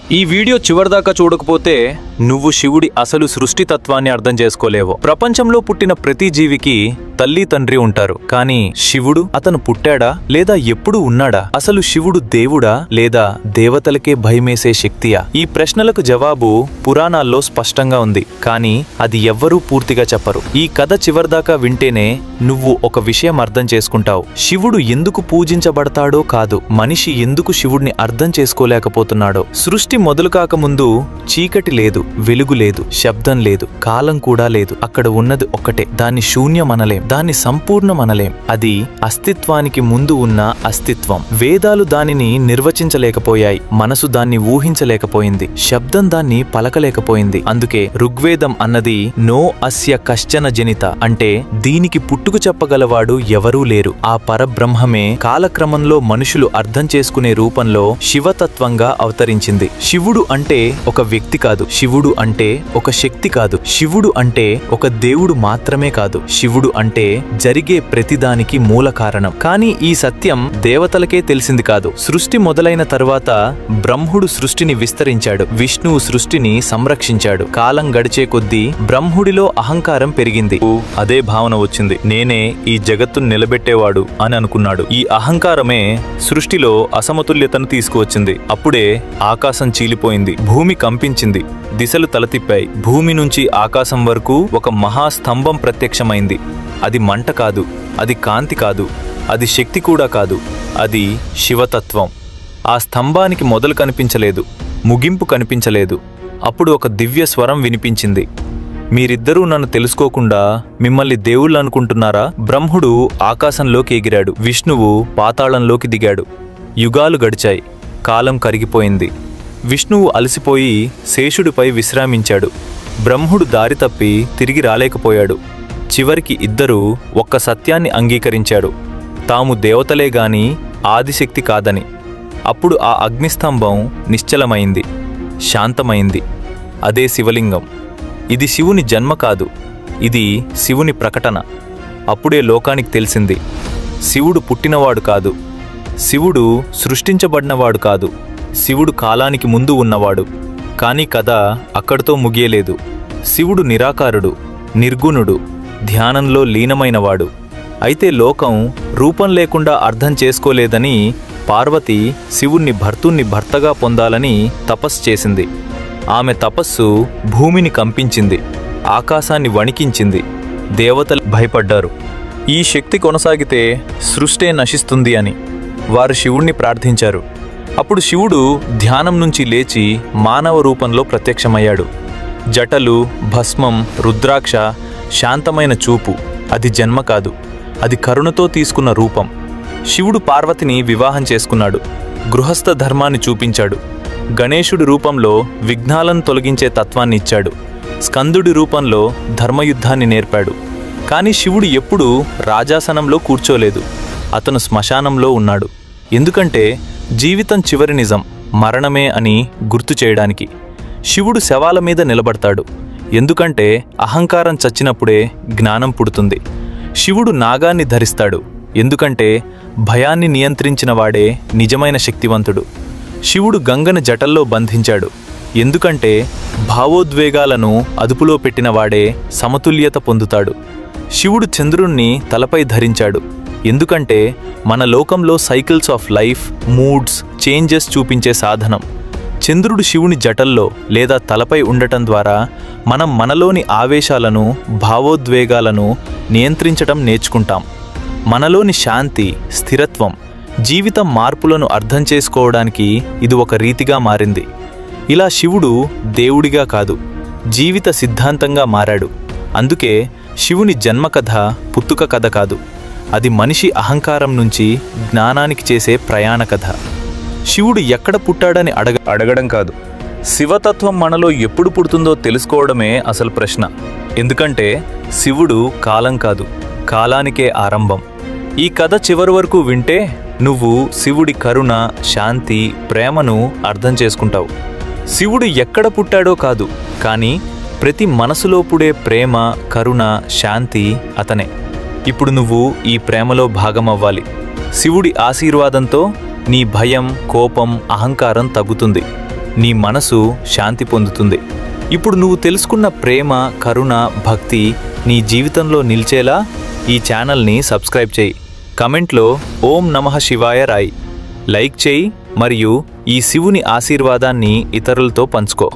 ఈ వీడియో చివరిదాకా చూడకపోతే నువ్వు శివుడి అసలు సృష్టితత్వాన్ని అర్థం చేసుకోలేవు. ప్రపంచంలో పుట్టిన ప్రతి జీవికి తల్లి తండ్రి ఉంటారు. కానీ శివుడు, అతను పుట్టాడా లేదా ఎప్పుడు ఉన్నాడా? అసలు శివుడు దేవుడా లేదా దేవతలకే భయమేసే శక్తియా? ఈ ప్రశ్నలకు జవాబు పురాణాల్లో స్పష్టంగా ఉంది, కానీ అది ఎవ్వరూ పూర్తిగా చెప్పరు. ఈ కథ చివరిదాకా వింటేనే నువ్వు ఒక విషయం అర్థం చేసుకుంటావు. శివుడు ఎందుకు పూజించబడతాడో కాదు, మనిషి ఎందుకు శివుడిని అర్థం చేసుకోలేకపోతున్నాడో. సృష్టి మొదలు కాకముందు చీకటి లేదు, వెలుగు లేదు, శబ్దం లేదు, కాలం కూడా లేదు. అక్కడ ఉన్నది ఒక్కటే. దాన్ని శూన్యమనలేం, దాన్ని సంపూర్ణమనలేం. అది అస్తిత్వానికి ముందు ఉన్న అస్తిత్వం. వేదాలు దానిని నిర్వచించలేకపోయాయి, మనసు దాన్ని ఊహించలేకపోయింది, శబ్దం దాన్ని పలకలేకపోయింది. అందుకే ఋగ్వేదం అన్నది నో అస్య కశ్చన జనిత, అంటే దీనికి పుట్టుకు చెప్పగలవాడు ఎవరూ లేరు. ఆ పరబ్రహ్మమే కాలక్రమంలో మనుషులు అర్థం చేసుకునే రూపంలో శివతత్వంగా అవతరించింది. శివుడు అంటే ఒక వ్యక్తి కాదు, శివుడు అంటే ఒక శక్తి కాదు, శివుడు అంటే ఒక దేవుడు మాత్రమే కాదు, శివుడు అంటే జరిగే ప్రతిదానికి మూల కారణం. కానీ ఈ సత్యం దేవతలకే తెలిసింది కాదు. సృష్టి మొదలైన తరువాత బ్రహ్ముడు సృష్టిని విస్తరించాడు, విష్ణువు సృష్టిని సంరక్షించాడు. కాలం గడిచే కొద్దీ బ్రహ్ముడిలో అహంకారం పెరిగింది. అదే భావన వచ్చింది, నేనే ఈ జగత్తును నిలబెట్టేవాడు అని అనుకున్నాడు. ఈ అహంకారమే సృష్టిలో అసమతుల్యతను తీసుకువచ్చింది. అప్పుడే ఆకాశం చీలిపోయింది, భూమి కంపించింది, దిశలు తలతిప్పాయి. భూమి నుంచి ఆకాశం వరకు ఒక మహాస్తంభం ప్రత్యక్షమైంది. అది మంట కాదు, అది కాంతి కాదు, అది శక్తి కూడా కాదు, అది శివతత్వం. ఆ స్తంభానికి మొదలు కనిపించలేదు, ముగింపు కనిపించలేదు. అప్పుడు ఒక దివ్య స్వరం వినిపించింది, మీరిద్దరూ నన్ను తెలుసుకోకుండా మిమ్మల్ని దేవుళ్ళు అనుకుంటున్నారా? బ్రహ్ముడు ఆకాశంలోకి ఎగిరాడు, విష్ణువు పాతాళంలోకి దిగాడు. యుగాలు గడిచాయి, కాలం కరిగిపోయింది. విష్ణువు అలసిపోయి శేషుడిపై విశ్రామించాడు. బ్రహ్ముడు దారి తప్పి తిరిగి రాలేకపోయాడు. చివరికి ఇద్దరూ ఒక్క సత్యాన్ని అంగీకరించాడు, తాము దేవతలే గాని ఆదిశక్తి కాదని. అప్పుడు ఆ అగ్నిస్తంభం నిశ్చలమైంది, శాంతమైంది. అదే శివలింగం. ఇది శివుని జన్మ కాదు, ఇది శివుని ప్రకటన. అప్పుడే లోకానికి తెలిసింది, శివుడు పుట్టినవాడు కాదు, శివుడు సృష్టించబడినవాడు కాదు, శివుడు కాలానికి ముందు ఉన్నవాడు. కానీ కథ అక్కడితో ముగియలేదు. శివుడు నిరాకారుడు, నిర్గుణుడు, ధ్యానంలో లీనమైనవాడు. అయితే లోకం రూపం లేకుండా అర్థం చేసుకోలేదని పార్వతి శివుణ్ణి భర్తగా పొందాలని తపస్సు చేసింది. ఆమె తపస్సు భూమిని కంపించింది, ఆకాశాన్ని వణికించింది. దేవతలు భయపడ్డారు, ఈ శక్తి కొనసాగితే సృష్టే నశిస్తుంది అని. వారు శివుణ్ణి ప్రార్థించారు. అప్పుడు శివుడు ధ్యానం నుంచి లేచి మానవ రూపంలో ప్రత్యక్షమయ్యాడు. జటలు, భస్మం, రుద్రాక్ష, శాంతమైన చూపు. అది జన్మ కాదు, అది కరుణతో తీసుకున్న రూపం. శివుడు పార్వతిని వివాహం చేసుకున్నాడు, గృహస్థ ధర్మాన్ని చూపించాడు. గణేశుడి రూపంలో విఘ్నాలను తొలగించే తత్వాన్ని ఇచ్చాడు. స్కందుడి రూపంలో ధర్మయుద్ధాన్ని నేర్పాడు. కానీ శివుడు ఎప్పుడూ రాజాసనంలో కూర్చోలేదు, అతను శ్మశానంలో ఉన్నాడు. ఎందుకంటే జీవితం చివరి నిజం మరణమే అని గుర్తు చేయడానికి. శివుడు శవాల మీద నిలబడతాడు, ఎందుకంటే అహంకారం చచ్చినప్పుడే జ్ఞానం పుడుతుంది. శివుడు నాగాన్ని ధరిస్తాడు, ఎందుకంటే భయాన్ని నియంత్రించిన వాడే నిజమైన శక్తివంతుడు. శివుడు గంగను జటల్లో బంధించాడు, ఎందుకంటే భావోద్వేగాలను అదుపులో పెట్టినవాడే సమతుల్యత పొందుతాడు. శివుడు చంద్రుణ్ణి తలపై ధరించాడు, ఎందుకంటే మన లోకంలో cycles of life, moods, changes చూపించే సాధనం. చంద్రుడు శివుని జటల్లో లేదా తలపై ఉండటం ద్వారా మనం మనలోని ఆవేశాలను, భావోద్వేగాలను నియంత్రించటం నేర్చుకుంటాం. మనలోని శాంతి, స్థిరత్వం, జీవితం మార్పులను అర్థం చేసుకోవడానికి ఇది ఒక రీతిగా మారింది. ఇలా శివుడు దేవుడిగా కాదు, జీవిత సిద్ధాంతంగా మారాడు. అందుకే శివుని జన్మకథ పుట్టుక కథ కాదు, అది మనిషి అహంకారం నుంచి జ్ఞానానికి చేసే ప్రయాణ కథ. శివుడు ఎక్కడ పుట్టాడని అడగడం కాదు, శివతత్వం మనలో ఎప్పుడు పుడుతుందో తెలుసుకోవడమే అసలు ప్రశ్న. ఎందుకంటే శివుడు కాలం కాదు, కాలానికే ఆరంభం. ఈ కథ చివరి వరకు వింటే నువ్వు శివుడి కరుణ, శాంతి, ప్రేమను అర్థం చేసుకుంటావు. శివుడు ఎక్కడ పుట్టాడో కాదు, కానీ ప్రతి మనసులో పుడే ప్రేమ, కరుణ, శాంతి అతనే. ఇప్పుడు నువ్వు ఈ ప్రేమలో భాగమవ్వాలి. శివుడి ఆశీర్వాదంతో నీ భయం, కోపం, అహంకారం తగ్గుతుంది. నీ మనసు శాంతి పొందుతుంది. ఇప్పుడు నువ్వు తెలుసుకున్న ప్రేమ, కరుణ, భక్తి నీ జీవితంలో నిలిచేలా ఈ ఛానల్ని సబ్స్క్రైబ్ చేయి. కమెంట్లో ఓం నమః శివాయ రాయి. లైక్ చేయి మరియు ఈ శివుని ఆశీర్వాదాన్ని ఇతరులతో పంచుకో.